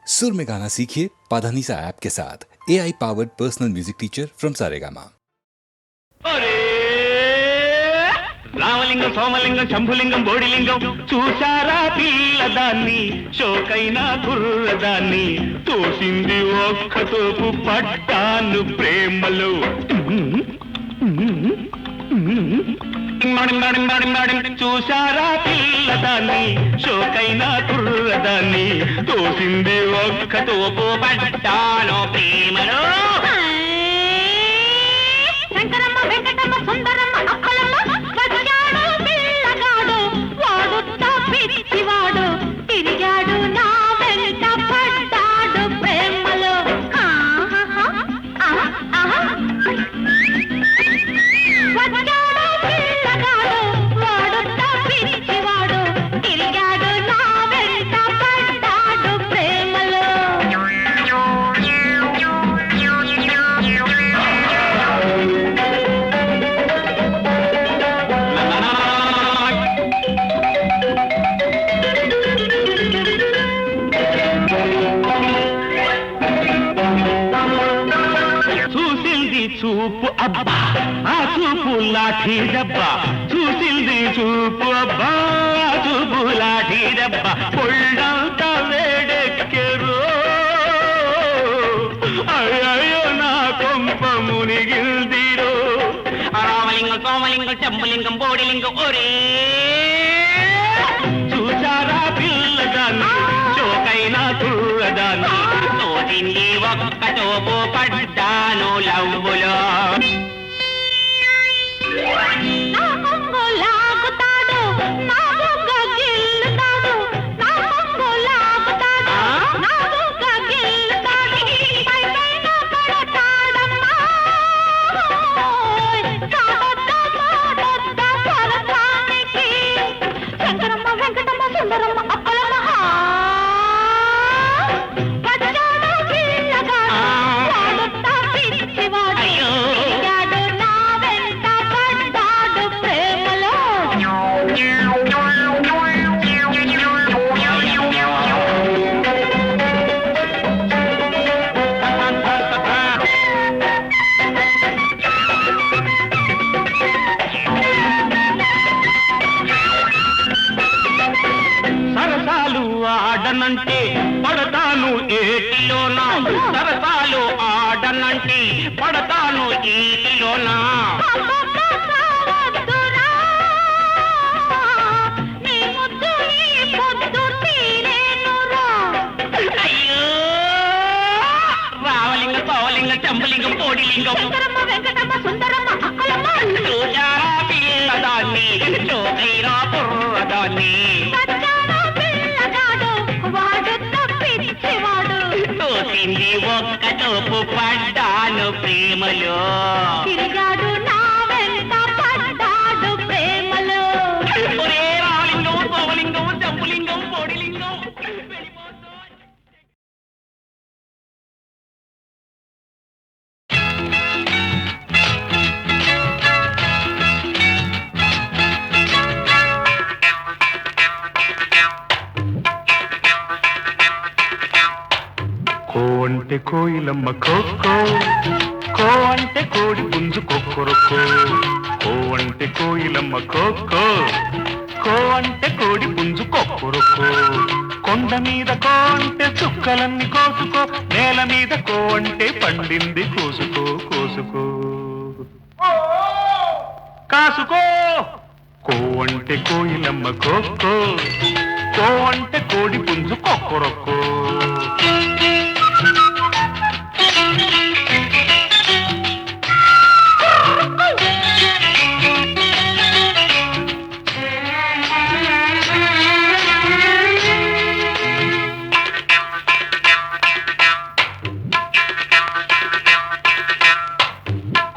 सुर में गाना सीखिए पाधानीसा ऐप के साथ AI powered personal music teacher from Saregama. Ramalingam Somalingam Shambhulingam Bodilingam చూసారా పిల్లదాన్ని షోకైనా కుర్రదాన్ని తోసింది ఒక్కతోపు పట్టాను ప్రేమలో చూసారా పిల్లదాన్ని షోకైనా కుర్రదాన్ని తోసింది ఒక్కతోపు పట్టాను ప్రేమలో శంకరమ్మ వెంకటమ్మ సుందరమ్మ అప్పలమ్మ వచ్చాడు పిల్లగాడు వాడు తప్పిచ్చివాడు తిరిగాడు నా వెంట పడ్డాడు ప్రేమలో వచ్చాడు పిల్లగాడు వాడు తప్పిచ్చివాడు తిరిగాడు నా వెంట పడ్డాడు ప్రేమలో చూపు అబ్బా ఆ చూపు లాఠీ దెబ్బా చూసింది చూపు అబ్బా ఆ చూపు లాఠీ దెబ్బా పొళ్ళంతా వేడెక్కెరు అయ్యో నా కొంప మునిగిల్దిరో రామలింగం సోమలింగం శంభులింగం బోడిలింగం ఒరే చూసారా పిల్లదాన్ని చోకైనా కుర్రదాన్ని తోటింది ఒక్కటోపు పడ్డాను లవ్వులో నా కొంగు లాగుతాడు నా బుగ్గ గిల్లుతాడు నా కొంగు లాగుతాడు నా బుగ్గ గిల్లుతాడు పైపైన పడతాడమ్మా కాదొద్ద మాటొద్ద పరసానికి శంకరమ్మ వెంకటమ్మ సుందరమ్మ అప్పలమ్మ వచ్చాడు పిల్లగాడు వాడు తప్పిచ్చివాడు తిరిగాడు నా వెంట పడ్డాడు ప్రేమలో సరసాలు ఆడనంటే పడతాను ఏటిలోనా సరసాలు ఆడనంటే పడతాను ఏటిలోనా వద్దురా నీ ముద్దు ఈ పొద్దు తీరేనురా అయ్యో రామలింగ సోమలింగ శంభులింగం కోడిలింగం శంకరమ్మ వెంకటమ్మ సుందరమ్మ అక్కలమ్మ చూచారా పిల్లదాన్ని చోకైనా కుర్రదాన్ని వచ్చాడు పిల్లగాడు వాడు తప్పిచ్చివాడు తోసింది ఒక్కటోపు పడ్డాను ప్రేమలో తిరిగాడు నా వెంట పడ్డాడు ప్రేమలో ఒరే రామలింగం సోమలింగం శంభులింగం కోడిలింగం కో అంటే కోయిలమ్మ కోక్కో కో అంటే కోడి పుంజు కొక్కరొక్కో కో అంటే కోయిలమ్మ కోక్కో కో అంటే కోడి పుంజు కొక్కరొక్కో కొండ మీద కో అంటే చుక్కలన్నీ కోసుకో నేల మీద కో అంటే పండింది కోసుకో కోసుకో కాసుకో కో అంటే కోయిలమ్మ కోక్కో కో అంటే కోడి పుంజు కొక్కరొక్కో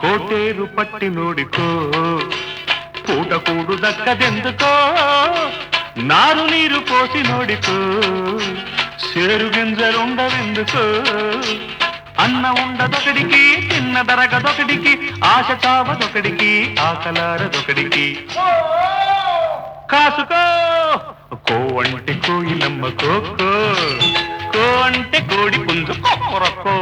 కోటేరు పట్టి నోడికో పూటకూడు దక్కదెందుకో నారు నీరు పోసి నోడికో సేరు గింజలుండవెందుకో అన్న ఉండదొకడికి తిన్న దరగదొకడికి ఆశ చావదొకడికి ఆకలారదొకడికి కాసుకో కో అంటే కోయిలమ్మ కోక్కో కో అంటే కోడి పుంజు కొక్కరొక్కో.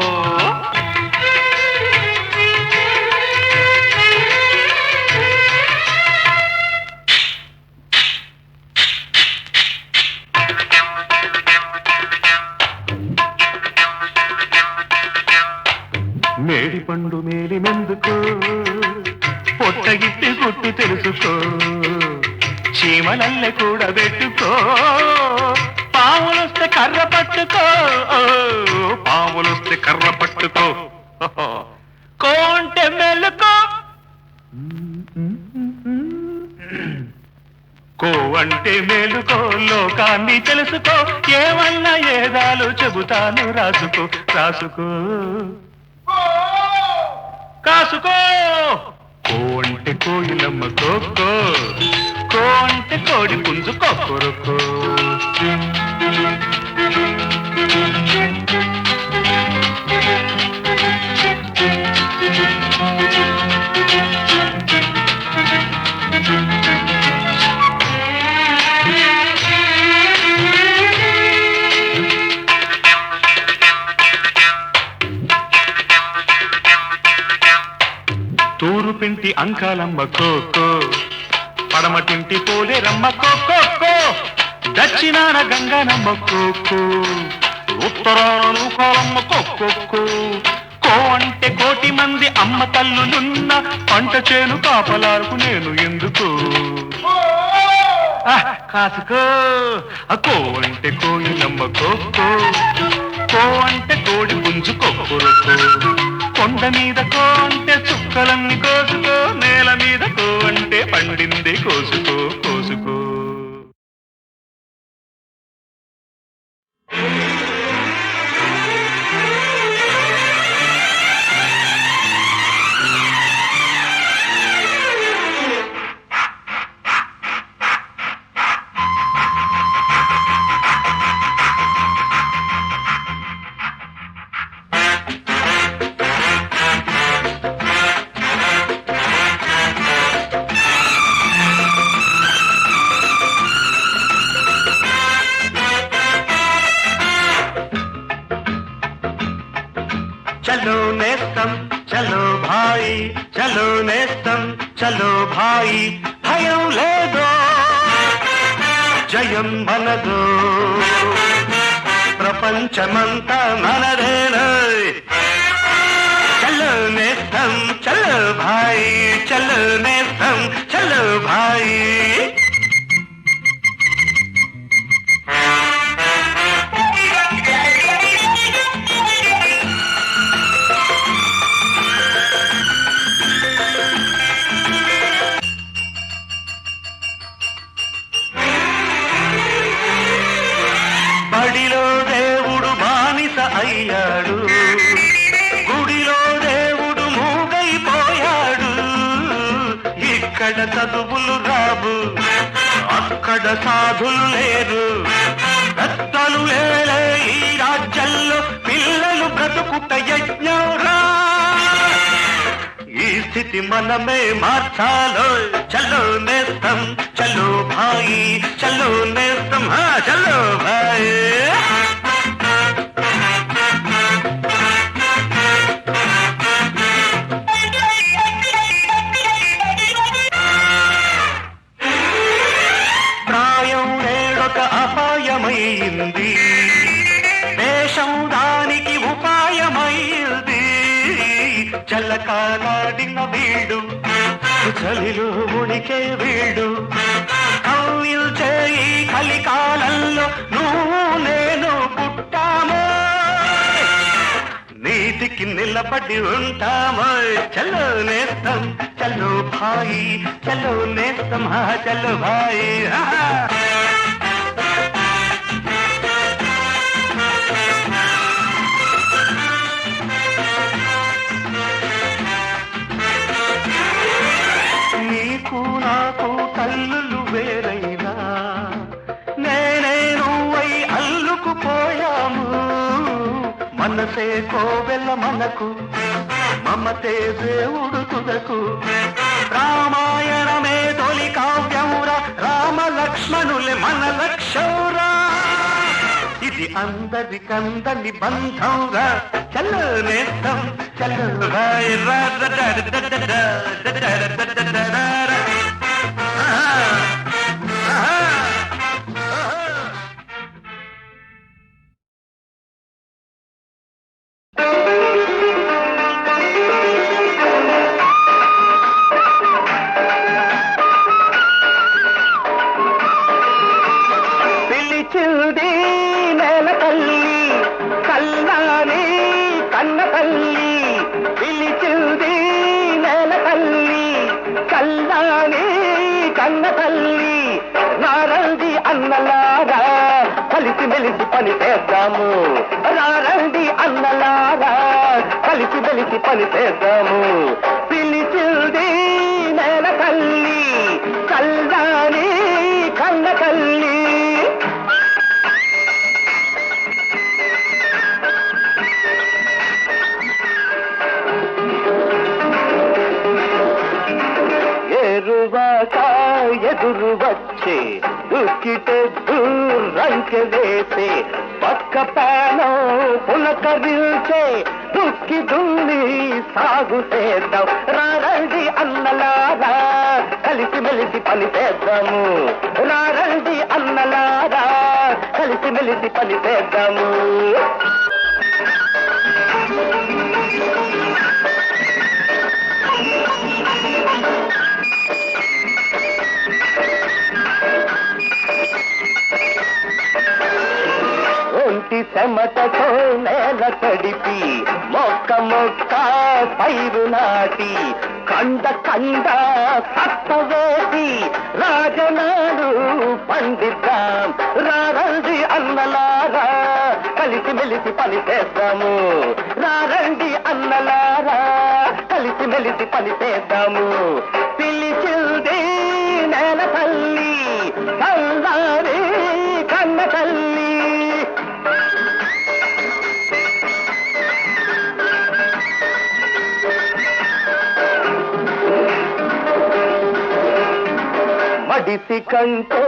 మేడి పండు మేలి మెందుకో పొట్టగిట్టి గుట్టు తెలుసుకో, చీమలల్లె కూడా పెట్టుకో, పాములొస్తే కర్ర పట్టుకో, పాములొస్తే కర్ర పట్టుకో. కో అంటే మెలుకో, కో అంటే మేలుకో, లోకాన్ని తెలుసుకో, ఏమన్నా ఏదాలు చెబుతాను రాసుకో, రాసుకో కాసుకో. కో అంటే కోయిలమ్మ కోకో, కో అంటే కోడి పుంజు కొక్కరొక్కో. తూరు పింటి అంకాలమ్మ కోకో, పడమటింటి పోలేరమ్మ కోకో, దక్షిణాన గంగనమ్మ కోకో, ఉత్తరాన నూకాలమ్మ కోకో. కో అంటే కోటి మంది అమ్మ తల్లులున్న పంట చేను కాపలాలకు నేను ఎందుకు కాసుకో. కో అంటే కోయిలమ్మ కోకో, కో అంటే కోడి పుంజు కొక్కరొక్కో. కొండ మీద కో అంటే చుక్కలన్నీ కోసుకో, నేల మీద కో అంటే పండింది కోసుకో, కోసుకో. చలో నేస్తం చలో భాయి, చలో నేస్తం చలో భాయి, భయం లేదో జయం మనదో, ప్రపంచమంతా మనదేనా. చలో నేస్తం చలో భాయి, చలో నేస్తం చలో భాయి. బడిలో దేవుడు బానిస అయ్యాడు, గుడిలో దేవుడు మూగైపోయాడు. ఇక్కడ చదువులు రావు, అక్కడ సాధులు లేరు, పెద్దలు లేలే ఈ రాజ్యంలో, పిల్లలు బ్రతుకుట యజ్ఞంరా. ఈ స్థితి మనమే మార్చాలో. చలో నేస్తం చలో భాయి, చలో నేస్తం చలో భాయి. ప్రాయం నేడొక అపాయమైంది, దేశం దానికి ఉపాయమైంది. చల్లకాలాడిన వీడు, చలిలో ఉనికే వీడు, కవ్విల్చే ఈ కలికాలంలో నువ్వు నేను పుట్టామో, నీతికి నిలబడి ఉంటామో. చలో నేస్తం చలో భాయి, చలో నేస్తం చలో భాయి. నీకు నాకు తల్లులు వేరైనా, నేనే నువ్వై అల్లుకుపోయాము. మనసే కోవెల మనకు, మమతే దేవుడు తుదకు. రామాయణమే తొలి కావ్యంరా, రామ లక్ష్మణులే మన లక్ష్యంరా. ఇది అందరికందని బంధం రా చల్లో నేస్తం చల్లో రాయ్ రా రా రా రా రా రా రా రా రా. పిలిచింది నేల తల్లి కల్లాని కన్న తల్లి పిలిచింది నేల తల్లి కల్లాని కన్న తల్లి నారండి అన్నలారా కలిసి మెలిసి పని చేద్దాము నారండి అన్నలారా కలిసి మెలిసి పని చేద్దాము పిలిచింది నేల తల్లి కల్లాని కన్న తల్లి ఎరువాక ఎదురు వచ్చే దుక్కితే దూరంకె వేసే పక్క పానం పులకరించే దుక్కి దున్ని సాగు చేద్దాం రారండి అన్నలారా కలిసి మెలిసి పని చేద్దాము రారండి అన్నలారా కలిసి మెలిసి పని చేద్దాము ఒంటి చెమటతో నేల తడిపి మొక్క మొక్క పైరు నాటి కండ కండ సత్త వేసి రాజనాడు పండిద్దాం రారండి అన్నలారా కలిసి మెలిసి పని చేద్దాము రారండి అన్నలారా కలిసి మెలిసి పని చేద్దాము పిలిచింది నేల తల్లి కల్లారి కన్న తల్లి మడిసి కంటే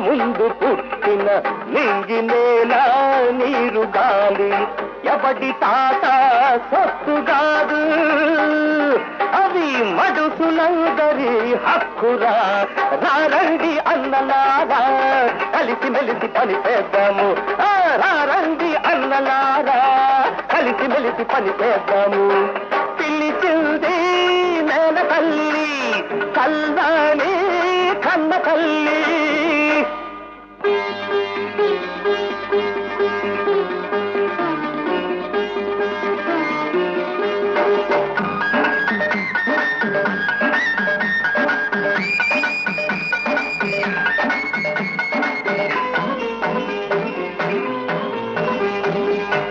ముందు పుట్టిన నింగి నేల నీరు గాలి ఎవడి తాత సొత్తు కాదు అవి మడుసులందరి హక్కురా రారండి అన్నలారా కలిసి మెలిసి పని చేద్దాము రారండి అన్నలారా కలిసి మెలిసి పని చేద్దాము పిలిచింది నేల తల్లి కల్లాని కన్న తల్లి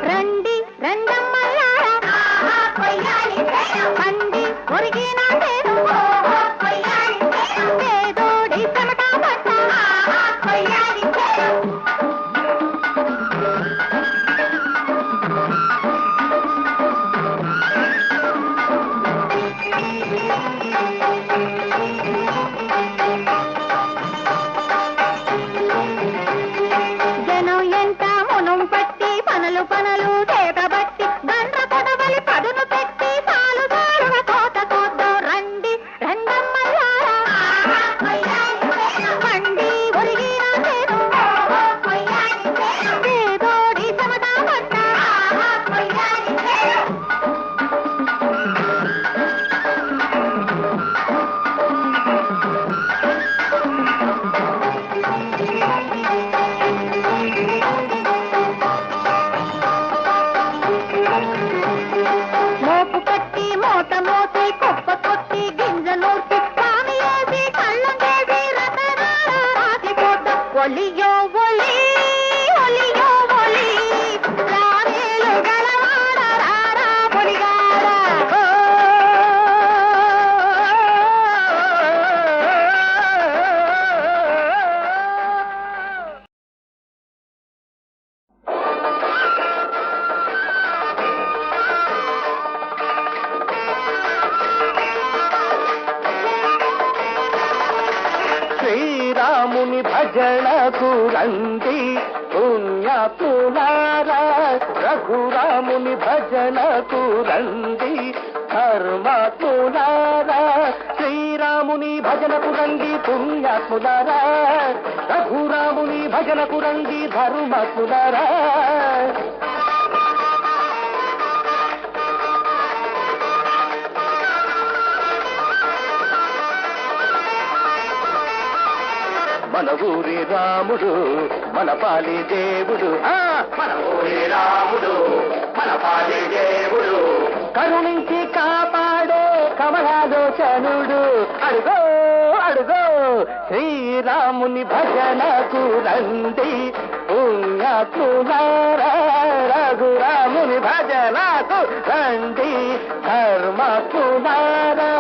రండి రండమ్మలారా పండి ఒరిగిన పేదోడి చెమట పట్ట జనం ఎంత మునం పట్టి పనులు పనులు చేత బట్టి దండ్ర పొడవలి పదును పెట్టి పాలు దారుణ కోత కోద్దాం రండి రండమ్మలారా పండి ఒరిగిన పేదోడి చెమట పట్ట మోపు కట్టి మోత మోసి కుప్ప కొట్టి గింజ నూర్చి పామి వేసి కళ్ళం చేసి రాసి పోతాం ఒలియో ఒలి ఒలియో ఒలి రావేలు గలవాడ రారా పొలిగాడ శ్రీరాముని భజనకు రండి పుణ్యాత్ములారా రఘురాముని భజనకు రండి ధర్మాత్ములారా శ్రీరాముని భజనకు రండి పుణ్యాత్ములారా రఘురాముని భజనకు రండి ధర్మాత్ములారా మన ఊరి రాముడు మన పాలి దేవుడు మన ఊరి రాముడు మన పాలి దేవుడు కరుణించి కాపాడే కమలాలోచనుడు అడుగో అడుగో శ్రీరాముని భజనకు రండి పుణ్యాత్ములారా రఘురాముని భజనకు రండి ధర్మాత్ములారా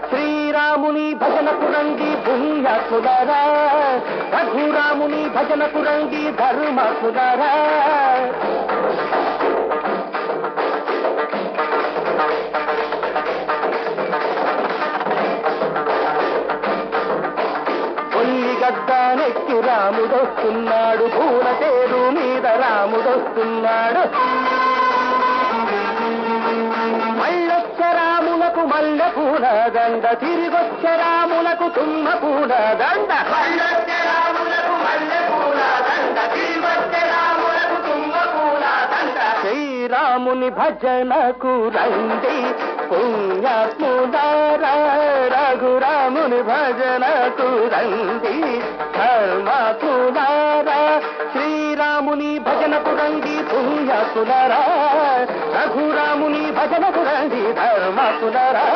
శ్రీరాముని భజనకు రండి పుణ్యాత్ములారా రఘురాముని భజనకు రండి ధర్మాత్ములారా గద్దానెక్కి రాముడొస్తున్నాడు పూల తేరు మీద రాముడొస్తున్నాడు మళ్ళొచ్చ రాములకు మల్లె పూల దండ తిరిగొచ్చ రాములకు తుమ్మ పూల దండ మళ్ళొచ్చ రాములకు మల్లె పూల దండ తిరిగొచ్చ రాములకు తుమ్మ పూల దండ శ్రీరాముని భజనకు రండి పుణ్యాత్ములారా రఘురాముని భజనకు రండి ధర్మాత్ములారా శ్రీరాముని భజనకు రండి పుణ్యాత్ములారా రఘురాముని భజనకు రండి ధర్మాత్ములారా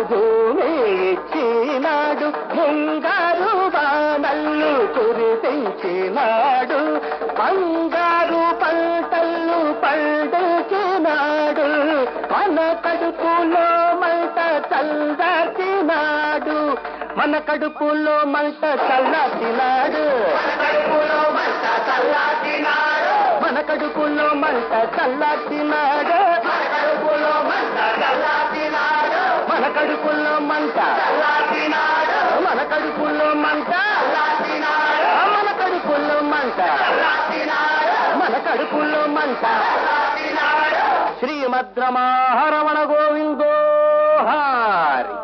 భూమి ఇచ్చినాడు ముంగారు బాణల్లు కురిపించినాడు బంగారు పంటలు పండించినాడు మన కడుపులో మంట చల్లార్చినాడు మన కడుపులో మంట చల్లార్చినాడు మన కడుపులో మంట చల్లార్చినాడు మన కడుపుల్లో మంట మన కడుపుల్లో మంట మన కడుపుల్లో మంట మన కడుపుల్లో మంట శ్రీమద్రమారమణ గోవిందో హారి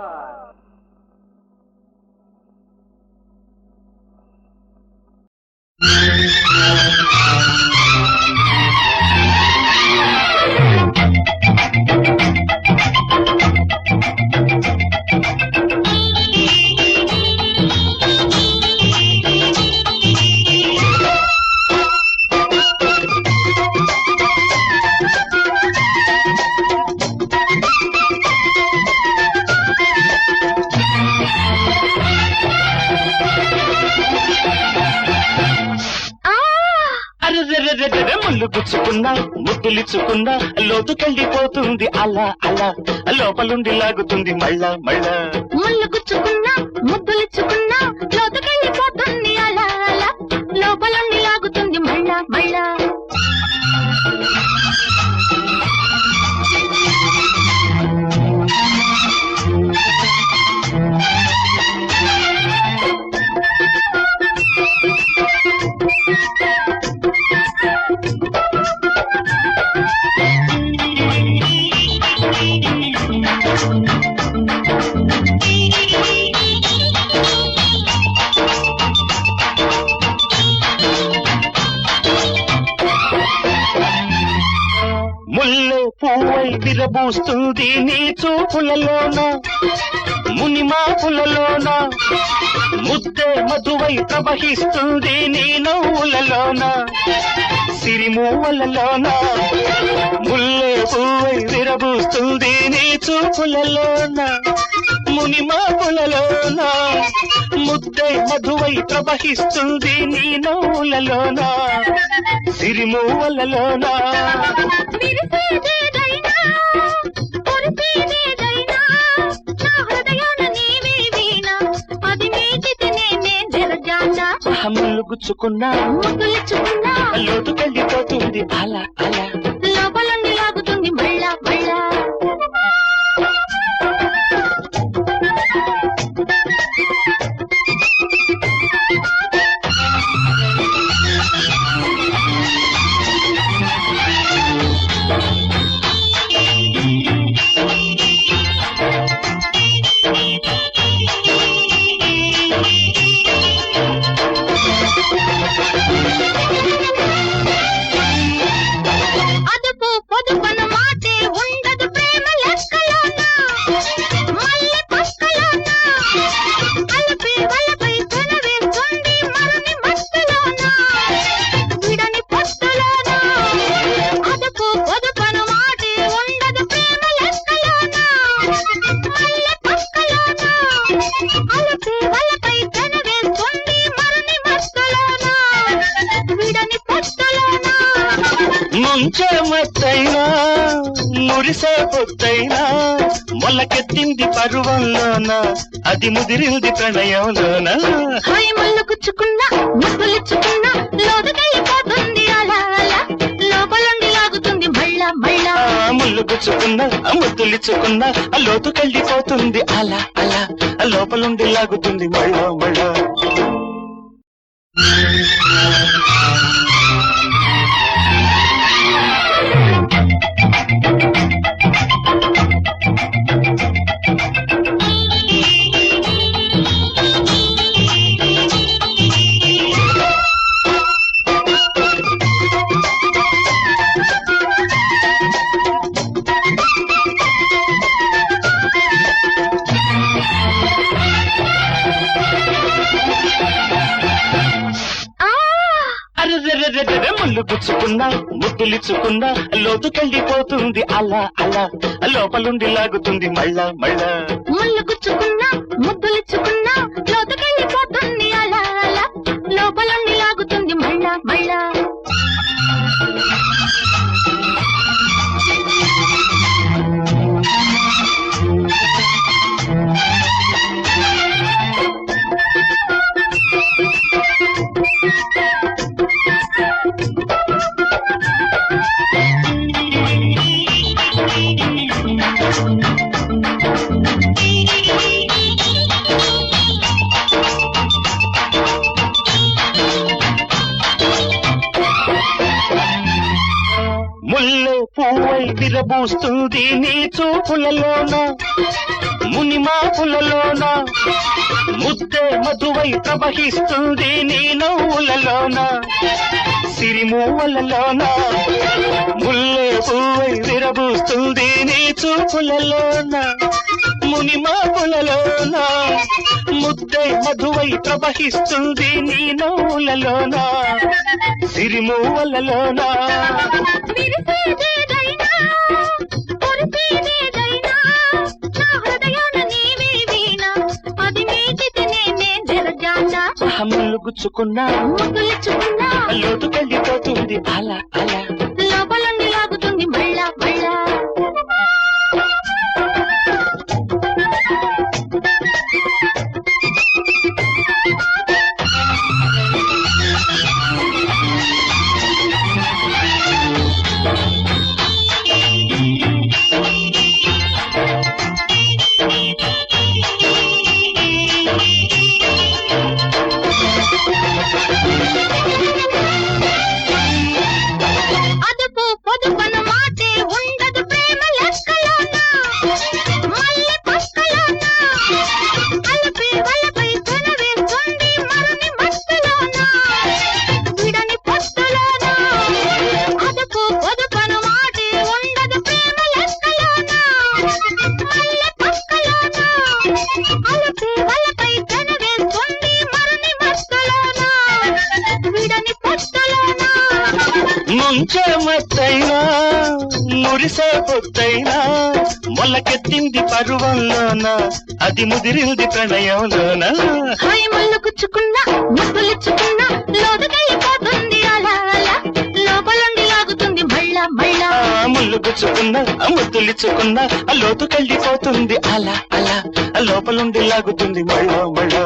ముళ్ళు గుచ్చుకున్నా ముద్దులిచ్చుకున్నా లోతుకెళ్ళిపోతుంది అలా అలా లోపలుండి లాగుతుంది మళ్ళా మళ్ళా ముళ్ళు గుచ్చుకున్నా ముద్దులిచ్చుకున్నా లోతుకెళ్ళిపోతుంది అలా అలా లోపలుండి లాగుతుంది మళ్ళా మళ్ళా ముల్లే పువ్వై విరబూస్తుంది నీ చూపులలోన మునిమాపులలోన ముద్దే మధువై ప్రవహిస్తుంది నీ నవ్వులలోన సిరిమూవలలోన ముల్లే పువ్వై విరబూస్తుంది నీ చూపులలోన మునిమాపులలోన ముద్దే మధువై ప్రవహిస్తుంది నీ నవ్వులలోన సిరిమూవలలోన ముళ్ళు గుచ్చుకున్నా ముద్దులిచ్చుకున్నా లోతుకెళ్ళిపోతుంది అలా అలా లోపలుండి మత్తైనా మురిసే పొత్తైనా మొలకెత్తింది పరువంలోన అది ముదిరింది ప్రణయంలోన హాయ్ ముళ్ళు గుచ్చుకున్నా ముద్దులిచ్చుకున్నా లోతుకెళ్ళిపోతుంది అలా అలా లోపలుండి లాగుతుంది మళ్ళా మళ్ళా ముళ్ళు గుచ్చుకున్నా ముద్దులిచ్చుకున్నా లోతుకెళ్ళిపోతుంది అలా అలా లోపలుండి లాగుతుంది మళ్ళా మళ్ళా ముళ్ళు గుచ్చుకున్నా ముద్దులిచ్చుకున్నా లోతుకెళ్ళిపోతుంది అలా అలా లోపలుండి లాగుతుంది మళ్ళా మళ్ళా ముళ్ళు గుచ్చుకున్నా ముద్దులిచ్చుకున్నా లోతుకెళ్ళిపోతుంది అలా అలా లోపలుండి లాగుతుంది మళ్ళా మళ్ళా ముల్లె పువ్వై విరబూస్తుంది నీ చూపులలోన మునిమాపులలోన ముద్దే మధువై ప్రవహిస్తుంది నీ నవ్వులలోన సిరిమూవలలోన ముల్లె పువ్వై విరబూస్తుంది నీ చూపులలోన మునిమాపులలోన ముద్దే మధువై ప్రవహిస్తుంది నీ నవ్వులలోన సిరిమూవలలోన విరిసేదేదైనా పొరిసేదేదైనా నా హృదయాన నీవే వీణా అది మీటితే నేనే జరజానా ముళ్ళు గుచ్చుకున్నా ముద్దులిచ్చుకున్నా లోతుకెళ్ళిపోతుంది అలా అలా లోపలుండి లాగుతుంది మళ్ళా మళ్ళా అదుపు పొదుపను మాటే ఉండదు ప్రేమ లెక్కలోన మల్లె పక్కలోన అలపే వలపై కొనవేస్తుంది మరుని మస్తులోన విడని పొత్తులోన అదుపు పొదుపను మాటే ఉండదు ప్రేమ లెక్కలోన మల్లె పక్కలోన అలపే వలపై కొనవేస్తుంది మరుని మస్తులోన విడని పొత్తులోన ముంచే మత్తైనా మురిసే పొత్తైనా మొలకెత్తింది పరువంలోన అది ముదిరింది ప్రణయంలోన హాయ్ ముళ్ళు గుచ్చుకున్నా ముద్దులిచ్చుకున్నా లోతుకెళ్ళిపోతుంది అలా అలా లోపలుండి లాగుతుంది మళ్ళా మళ్ళా ముళ్ళు గుచ్చుకున్నా ముద్దులిచ్చుకున్నా లోతుకెళ్ళిపోతుంది అలా అలా లోపలుండి లాగుతుంది మళ్ళా మళ్ళా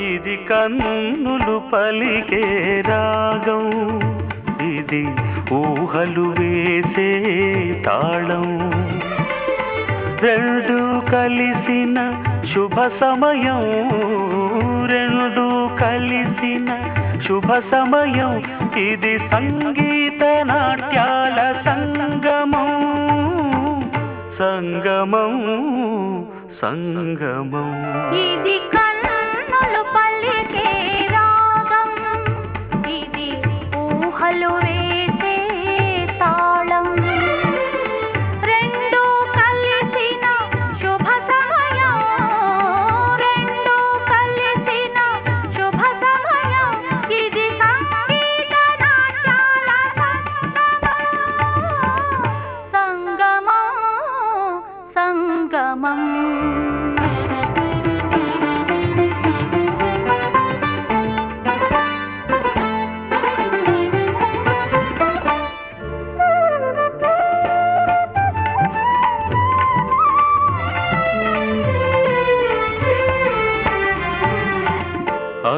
ఇది కన్నులు పలికే రాగం ఇది ఊహలు వేసే తాళం రెండు కలిసిన శుభ సమయం రెండు కలిసిన శుభ సమయం ఇది సంగీత నాట్యాల సంగమం సంగమం సంగమం ఇది కన్నులు పలికే రాగం ఇది ఊహలు వేసే తాళం రెండు కలిసిన శుభ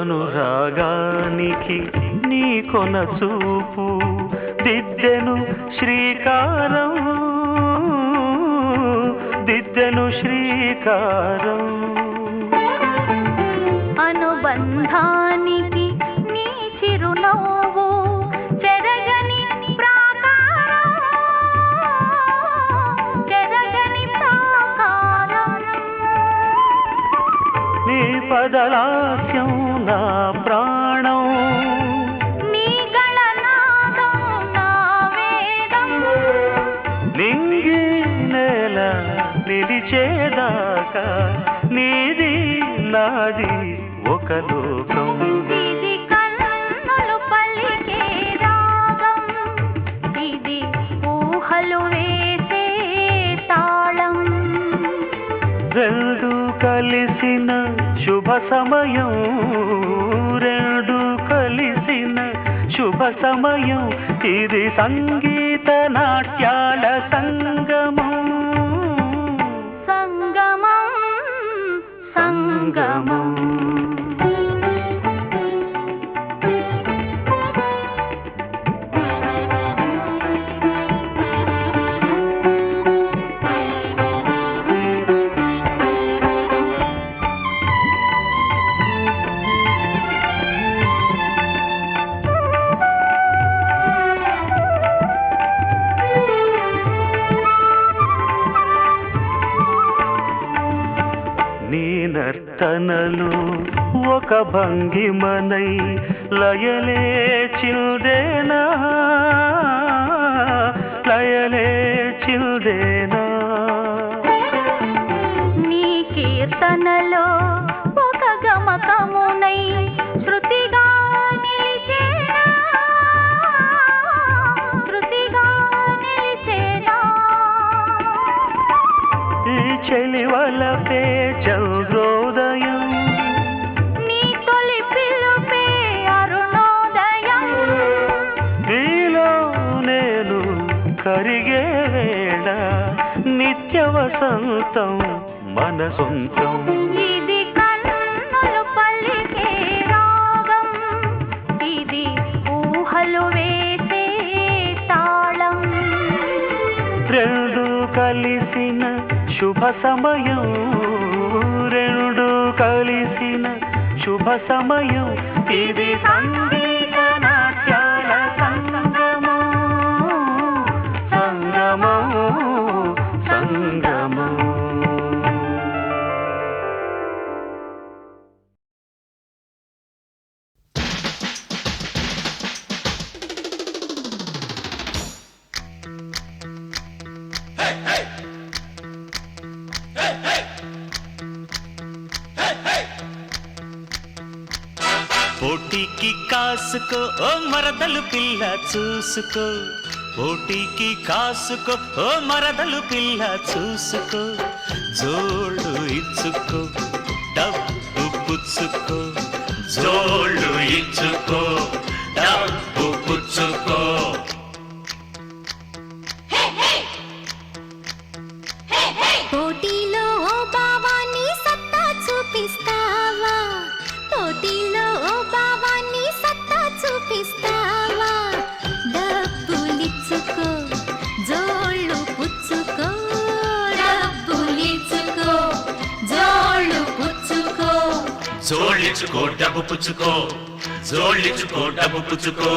అనురాగానికి నీ కొన చూపు దిద్దెను శ్రీకారం దిద్దెను శ్రీకారం అనుబంధానికి నీ చిరునవ్వు చెరగని ప్రాకారం చెరగని ప్రాకారం నీ పదలాస్యం నా ప్రాణం నీ గళనాదం నా వేదం నింగి నేల నిలిచేదాకా నీది నాది ఒక లోకం ఇది కన్నులు పలికే రాగం ఇది ఊహలు వేసే తాళం రెండు కలిసిన శుభ సమయం రెండు కలిసిన శుభ సమయం ఇది సంగీత నాట్యాల సంగమం సంగమం సంగమం నీ నర్తనలు ఒక భంగిమనై లయలే చిల్దేనా లయలే చిల్దేనా నీ కీర్తనలో ఒక గమకమునై శృతిగా నిలిచేనా శృతిగా నిలిచేనా ఈ చెలివలపే చంద్రోదయం నీ తొలి పిలుపే అరుణోదయం నీలో నేను కరిగే వేళ నిత్య వసంతం మన సొంతం ఇది కన్నులు పలికే రాగం ఇది ఊహలు వేసే తాళం రెండు కలిసిన శుభ సమయం రెండు కలిసిన శుభ సమయం ఇది సంగీత నాట్యాల సంగమం సంగమం సంగమం పోటీకి కాసుకో ఓ మరదలు పిల్ల చూసుకో పోటీకి కాసుకో ఓ మరదలు పిల్ల చూసుకో జోళ్ళు ఇచ్చుకో డబ్బు పుచ్చుకో జోళ్ళు ఇచ్చుకో డబ్బు పుచ్చుకో పోటీలో ఓ బావాన్ని సత్తా చూపిస్తావా పోటీలో ఓ బావాన్ని సత్తా చూపిస్తావా డబ్బులిచ్చుకో జోళ్ళు పుచ్చుకో డబ్బులిచ్చుకో జోళ్ళు పుచ్చుకో జోళ్ళిచ్చుకో డబ్బు పుచ్చుకో జోళ్ళిచ్చుకో డబ్బు పుచ్చుకో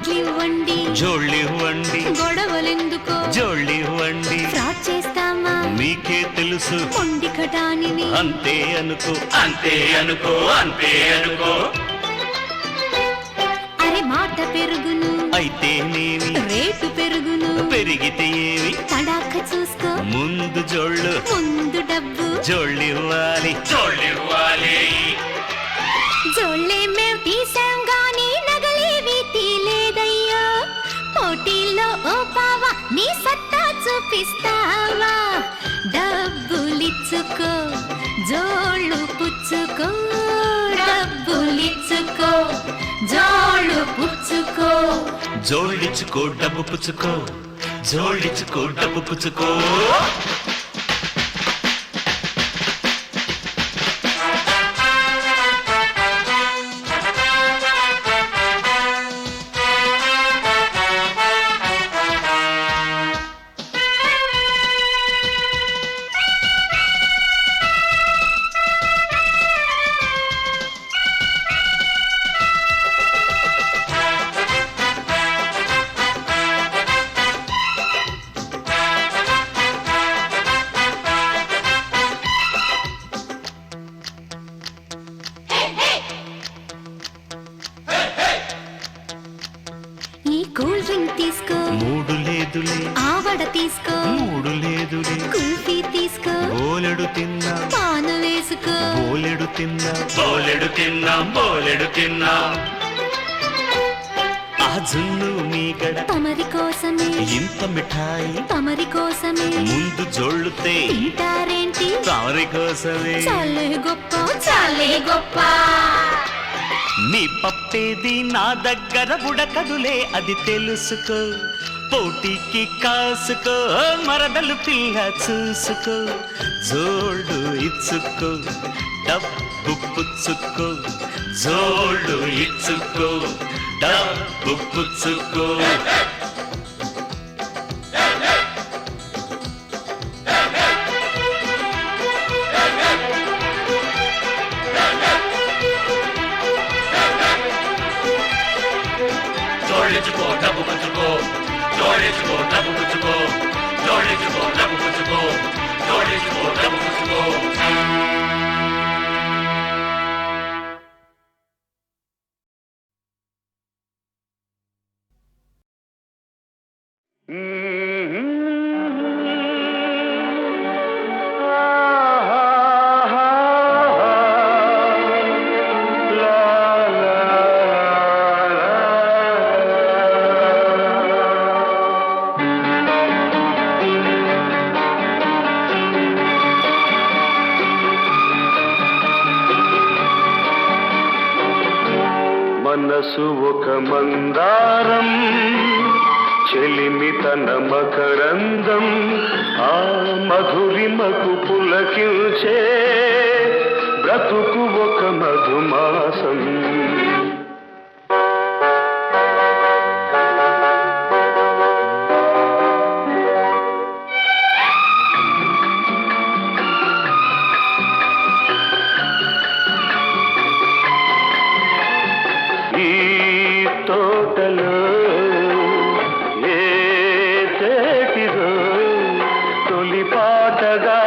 జోట్లివ్వండి జోళ్ళివ్వండి గొడవలెందుకో జోళ్ళివ్వండి ఫ్రాడ్ చేస్తామా మీకే తెలుసు మొండి కటానివి అంతే అనుకో అంతే అనుకో అంతే అనుకో అరే మాట పెరుగును అయితేనేమి రేటు పెరుగును పెరిగితే ఏమి తడాక చూసుకో ముందు జోళ్ళు ముందు డబ్బు జోళ్ళివ్వాలి జోళ్ళివ్వాలి జోళ్ళే మేం తీసాం గాని నగలేవి తీలేదయ్యా పోటీల్లో ఓ బావా నీ సత్తా చూపిస్తావా డబ్బులిచ్చుకో జోళ్ళు పుచ్చుకో డబ్బులిచ్చుకో జోళ్ళు పుచ్చుకో జోళ్ళిచ్చుకో డబ్బు పుచ్చుకో జోళ్ళిచ్చుకో డబ్బు పుచ్చుకో ఈ కూల్ డ్రింక్ తీసుకో మూడు లేదులే ఆవడ తీసుకో మూడు లేదులే కుల్ఫీ తీసుకో బోలెడు తిన్నా పాను వేసుకో బోలెడు తిన్నా బోలెడు తిన్నా బోలెడు తిన్నా ఆ జున్ను మీగడ తమరి కోసమే ఇంత మిఠాయి తమరి కోసమే ముందు జోళ్ళుతే తింటారేంటి తారి కోసమే చాలే గొప్ప చాలే గొప్ప నీ పప్పేది నా దగ్గర ఉడకదులే అది తెలుసుకో పోటీకి కాసుకో మరదలు పిల్ల చూసుకో జోళ్ళు ఇచ్చుకో డబ్బు పుచ్చుకో జోళ్ళు ఇచ్చుకో డబ్బు పుచ్చుకో జోళ్ళిచ్చుకో డబ్బు పుచ్చుకో జోళ్ళిచ్చుకో డబ్బు పుచ్చుకో జోళ్ళిచ్చుకో డబ్బు పుచ్చుకో జోళ్ళిచ్చుకో డబ్బు పుచ్చుకో మనసు ఒక మందారం చెలిమి తన మకరందం ఆ మధురిమకు పులకించే బ్రతుకు ఒక మధుమాసం ఈ తోటలో ఏ తేటిదో తొలి పాటగా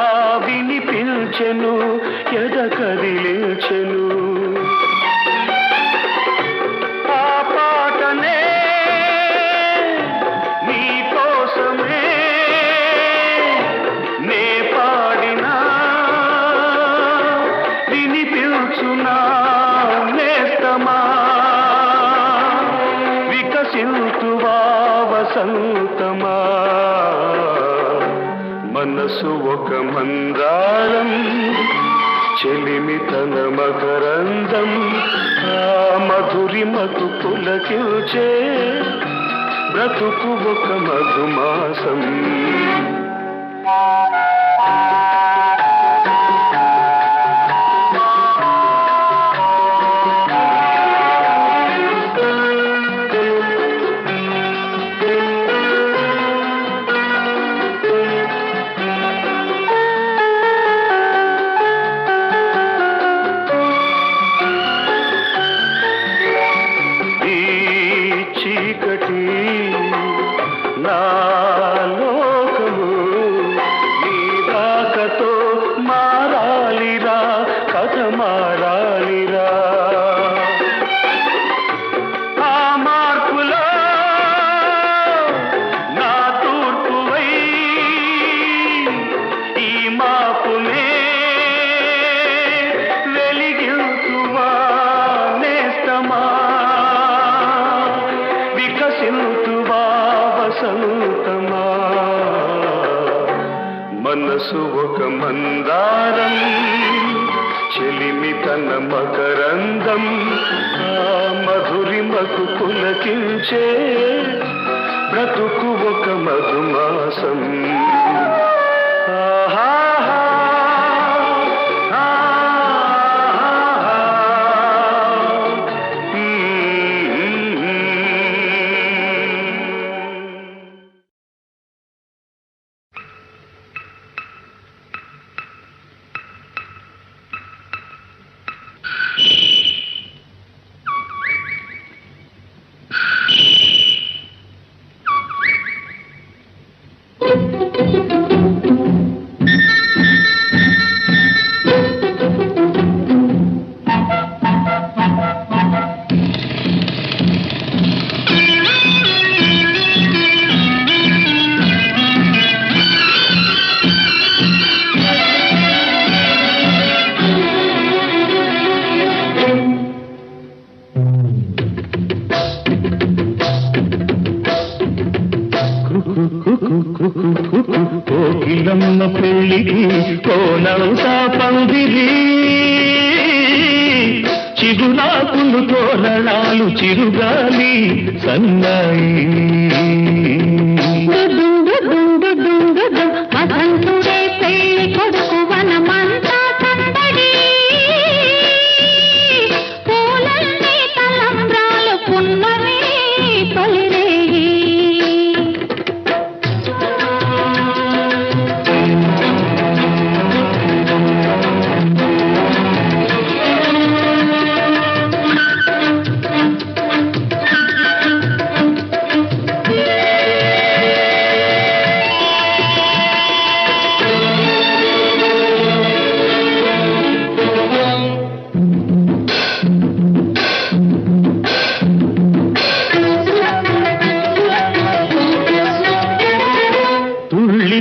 వినిపించెను ఎద కదిలించెను ఆ పాటనే నీ కోసమే నే పాడినా వినిపించునా నేస్తమా వికసింతువా వసంతమా మనసు ఒక మందారం చెలిమి తన మకరందం ఆ మధురిమకు పులకించే బ్రతుకు ఒక మధుమాసం ఈ చీకటి మనసు ఒక మందారం చెలిమి తన మకరందం ఆ మధురిమకు పులకించే బ్రతుకు ఒక మధుమాసం కోకిలమ్మ పెళ్ళికి కోనంతా పందిరి చిగురాకులు తోరణాలు చిరుగాలి సన్నాయి వసంతుడే పెళ్లి కొడుకు వనమంతా సందడి పూలన్నీ తలంబ్రాలు పున్నమి తొలిరేయి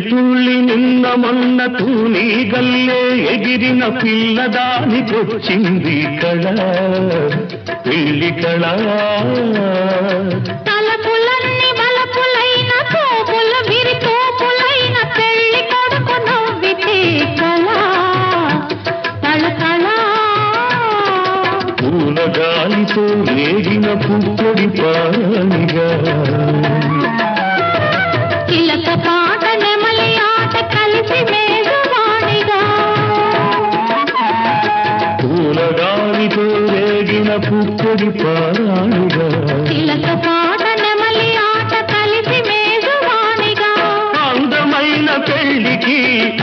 తుళ్ళి నిన్న మొన్న తూని గల్లే ఎగిరిన పిల్లదానికొచ్చింది కళ పెళ్లి కళ తలపులన్నీ బలపులైన తోపుల విరి తోపులైన పెళ్లి కొడుకు నవ్వితే కళ కళ పూల గాలితో రేగిన పుప్పొడి పానిగా చిలక పాట నెమలి ఆట కలిసి మేఘవాణిగా పూల గాలితో రేగిన పుప్పొడి పానిగా చిలక పాట నెమలి ఆట కలిసి మేఘవాణిగా అందమైన పెళ్లికి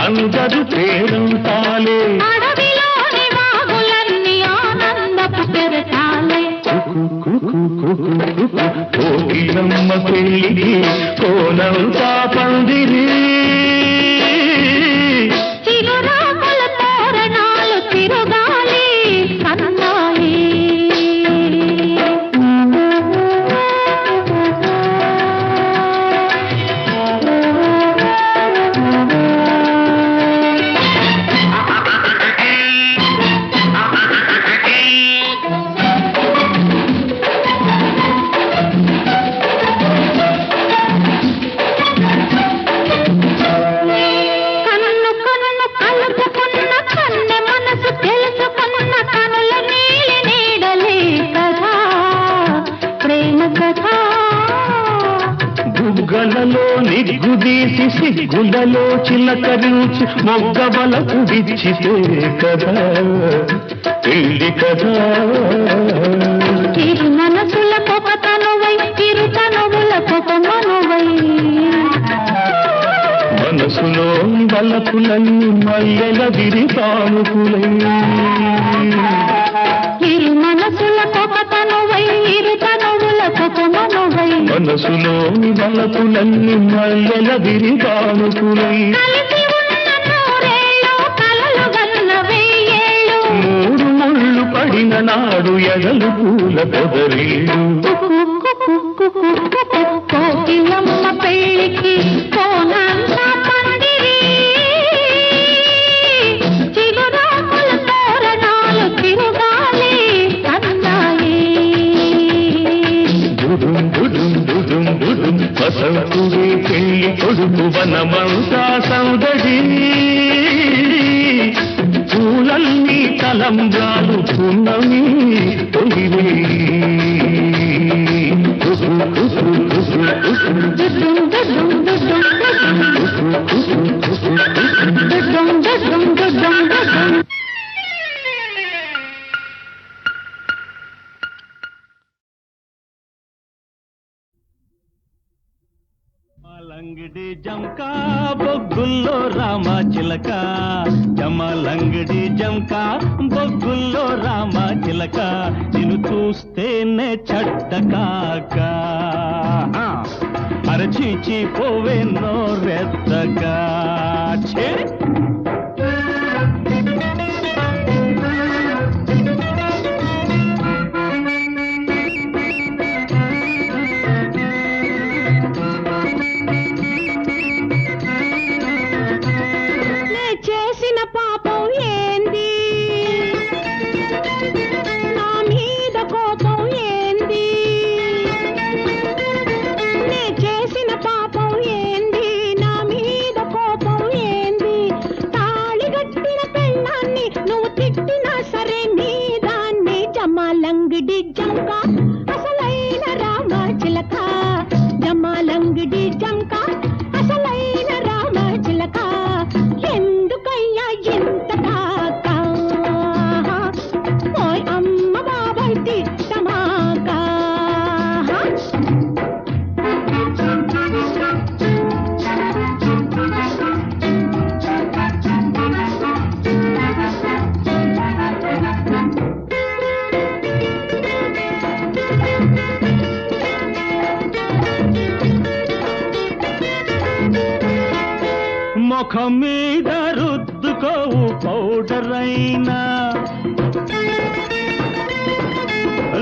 అందరు పేరంతాలే అడవిలోని వాగులన్నీ ఆనందపు పెరటాలే కోకిలమ్మ పెళ్లికి కోనంతా పందిరి చిరురాముల తోరణాలు తిరుగాలి సన్నాయి కన్ను కన్ను కలుపుకున్న కన్నె మనసు తెలుసుకున్న కనుల నీలి నీడలే కదా ప్రేమ కదా బుగ్గలలో నిగ్గుదీసి సిగ్గులలో చిలకరించి మొగ్గబలకు విచ్చితే కదా పెళ్లి కదా చిరు మనసుల పొగ తనువై చిరు తనువుల పొగ మనువై మనసులో బలపులన్నీ మల్లెల విరితానుకులై చిరు మనసుల పొగ తనువై ఇరు తనువుల పొగ మనువై మనసులో బలపులన్నీ మల్లెల విరితానుకులై కలిసి ఉన్న నూరేళ్ళు కలలు గన్న వెయ్యేళ్ళు మూడు ముళ్ళు పడిన నాడు ఎగలు పూల పొదరీళ్ళు కోకిలమ్మ పెళ్లికి కోనంతా పందిరి చిగురాకుల తోరణాలు తిరుగాలి సన్నాయి దుడుం దుడుం దుడుం దుడుం వసంతుడే పెళ్లి కొడుకు వనమంతా సౌదడి తలంబ్రాలు పున్నమి తొలివే లంగడి జంకా బొగ్గుల్లో రామ చిలక జమలంగడి జంకా బొగ్గుల్లో రామ చిలక నిన్ను చూస్తేనే చట్టకాక అరచీచి పోవే నోరెత్తగా ఛే జమలంగడి జంకా అసలైన రామ చిలక జమలంగడి జంకా అసలైన రామ చిలక ఎందుకయ్యా ఎంత కాక ఓయ్ అమ్మ బాబాయ్ తిట్టమాక ముఖం మీద రుద్దుకోవు పౌడర్ అయినా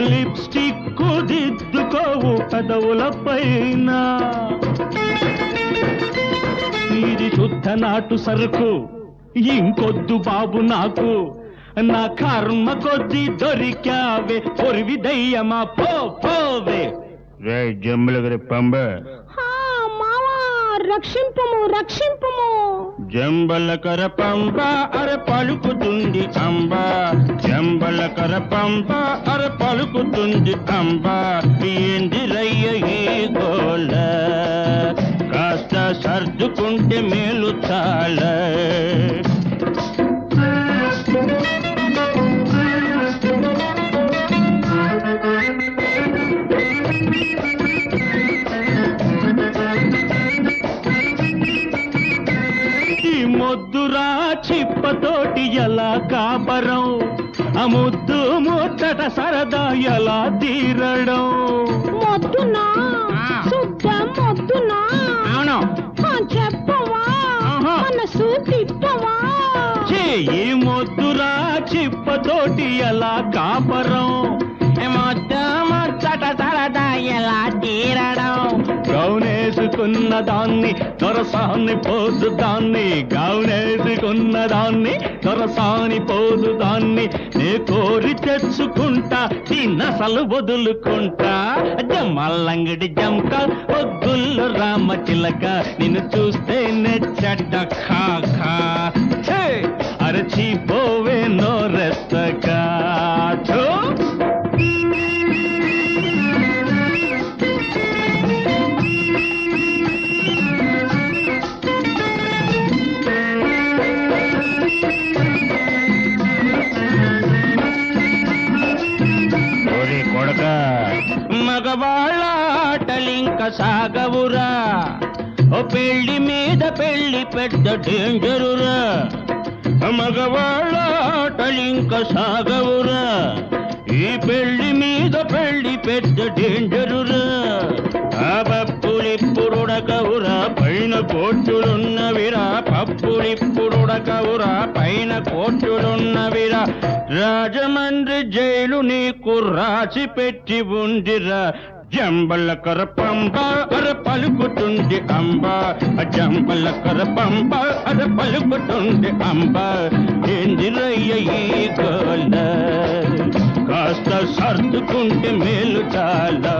లిప్స్టిక్ దిద్దుకోవు పెదవుల పైన ఇది శుద్ధ నాటు సరుకు ఇంకొద్దు బాబు నాకు నా కర్మ కొద్ది దొరికావే పొరివి దయ్యమా పోవే రే జమ్ములగరి పంబ రక్షింపము రక్షింపము జంబలకర పంప అర పలుకుతుంది అంబ జంబలకర పంప అర పలుకుతుంది అంబ ఏందిరయ్య ఈ గోల కాస్త సర్దుకుంటే మేలు చాలా మొద్దురా చిప్పతోటి ఎలా కాపరం ఆ ముద్దు ముచ్చట సరదా ఎలా తీరడం మొద్దునా శుద్ధ మొద్దునా అవును చెప్పవా మనసు తిప్పవా ఈ మొద్దురా చిప్పతోటి ఎలా కాపరం ముద్దు ముచ్చట సరదా ఎలా తీరడం గౌనేసుకున్న దాన్ని దొరసాని పోదు దాన్ని గౌనేసుకున్న దాన్ని దొరసాని పోదు దాన్ని నే కోరి తెచ్చుకుంటా తిన్నసలు వదులుకుంటా జమలంగడి జంక ఒగ్గుళ్ళు రామ చిలక నిన్ను చూస్తే నెచ్చట ఖా అరచి పోవే నోరెత్తగా మగవాళ్ళ ఆటలింక సాగవురా ఓ పెళ్లి మీద పెళ్లి పెద్ద డేంజరురా మగవాళ్ళ ఆటలింక సాగవురా ఈ పెళ్లి మీద పెళ్లి పెద్ద డేంజరురా ఆ పప్పులిప్పుడుడకవురా పైన కోర్టులున్నవిరా పప్పులిప్పుడుడకవురా పైన కోర్టులున్నవిరా రాజమండ్రి జైలు నీకు రాసి పెట్టి ఉందిరా జంబలకర పంప అర పలుకుతుంది అంబ జంబలకర పంప అర పలుకుతుంది అంబ ఏందిరయ్య ఈ గోల కాస్త సర్దుకుంటే మేలు చాలా